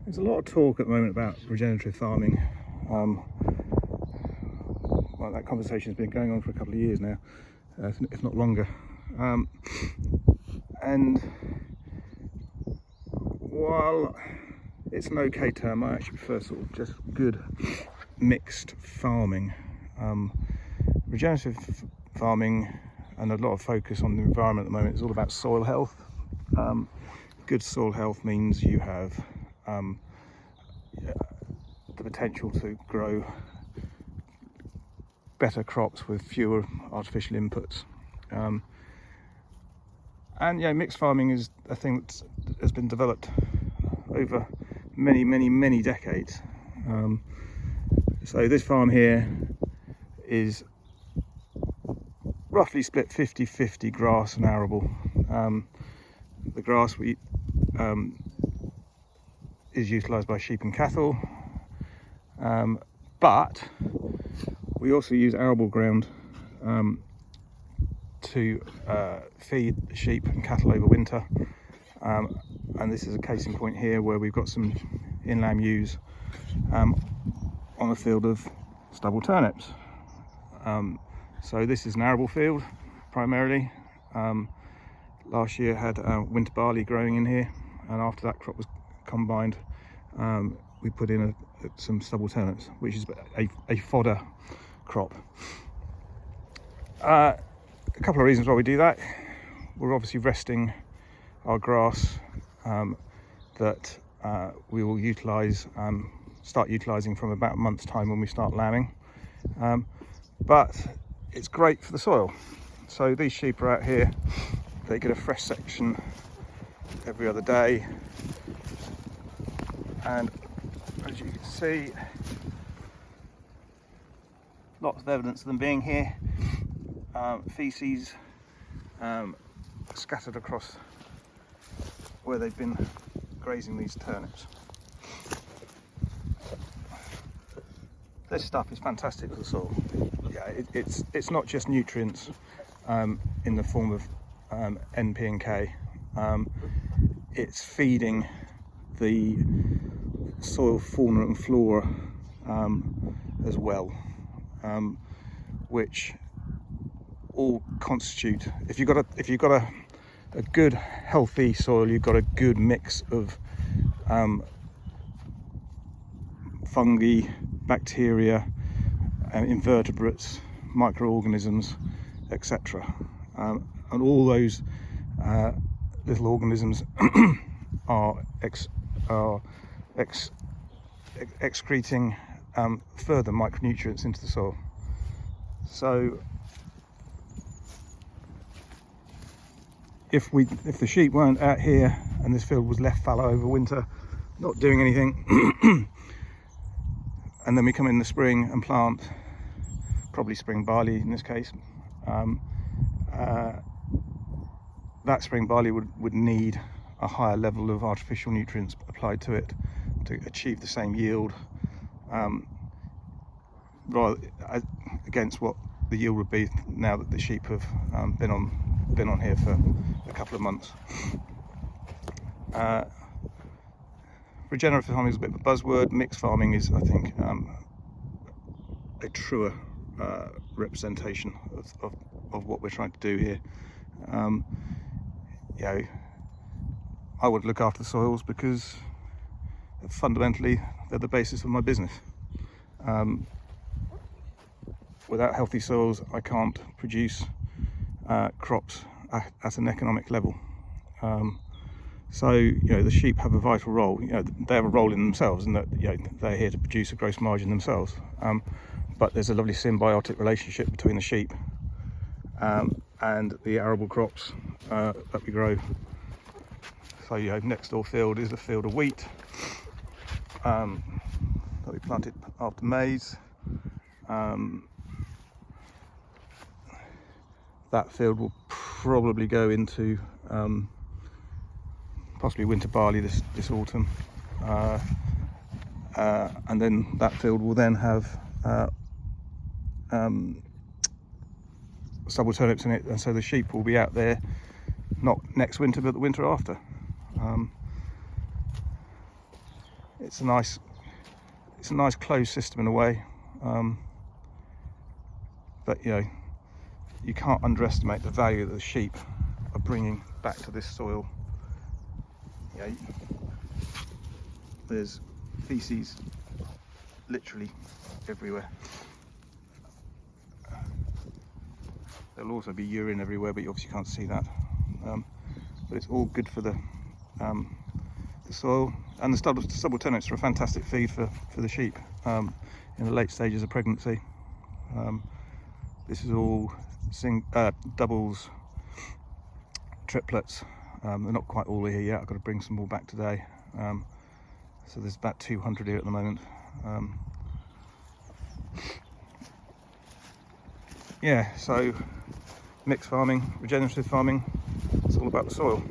There's a lot of talk at the moment about regenerative farming. Well, that conversation has been going on for a couple of years now, if not longer. And while it's an okay term, I actually prefer sort of just good mixed farming. Regenerative farming and a lot of focus on the environment at the moment is all about soil health. Good soil health means you have the potential to grow better crops with fewer artificial inputs. And yeah, mixed farming is a thing that has been developed over many decades. So this farm here is roughly split 50-50 grass and arable. The grass is utilised by sheep and cattle, but we also use arable ground to feed sheep and cattle over winter, and this is a case in point here where we've got some inland ewes on a field of stubble turnips. So this is an arable field primarily. Last year had winter barley growing in here, and after that crop was combined, we put in some stubble turnips, which is a fodder crop. A couple of reasons why we do that. We're obviously resting our grass that we will start utilising from about a month's time when we start lambing. But it's great for the soil. So these sheep are out here, they get a fresh section every other day, and as you can see, lots of evidence of them being here. Feces scattered across where they've been grazing these turnips. This stuff is fantastic for the soil. Yeah, it's not just nutrients in the form of NP and K. It's feeding the soil fauna and flora as well, which all constitute. If you've got a good healthy soil, you've got a good mix of fungi, bacteria, invertebrates, microorganisms, etc. And all those little organisms are excreting further micronutrients into the soil. So if the sheep weren't out here and this field was left fallow over winter, not doing anything, and then we come in the spring and plant probably spring barley in this case, that spring barley would need a higher level of artificial nutrients applied to it to achieve the same yield, rather against what the yield would be now that the sheep have been on here for a couple of months. Regenerative farming is a bit of a buzzword. Mixed farming is, I think, a truer representation of what we're trying to do here. You know, I would look after the soils because fundamentally they're the basis of my business. Without healthy soils, I can't produce crops at an economic level. So, you know, the sheep have a vital role. You know, they have a role in themselves, in that, you know, they're here to produce a gross margin themselves. But there's a lovely symbiotic relationship between the sheep and the arable crops that we grow. So, you know, next door field is a field of wheat that we planted after maize. That field will probably go into possibly winter barley this autumn, and then that field will then have stubble turnips in it, and so the sheep will be out there not next winter but the winter after. it's a nice closed system in a way, but you know, you can't underestimate the value that the sheep are bringing back to this soil. You know, there's feces literally everywhere. There'll also be urine everywhere, but you obviously can't see that. But it's all good for the soil, and the stubble turnips are a fantastic feed for the sheep in the late stages of pregnancy. This is all doubles, triplets. They're not quite all here yet. I've got to bring some more back today. So there's about 200 here at the moment. Yeah, so mixed farming, regenerative farming, it's all about the soil.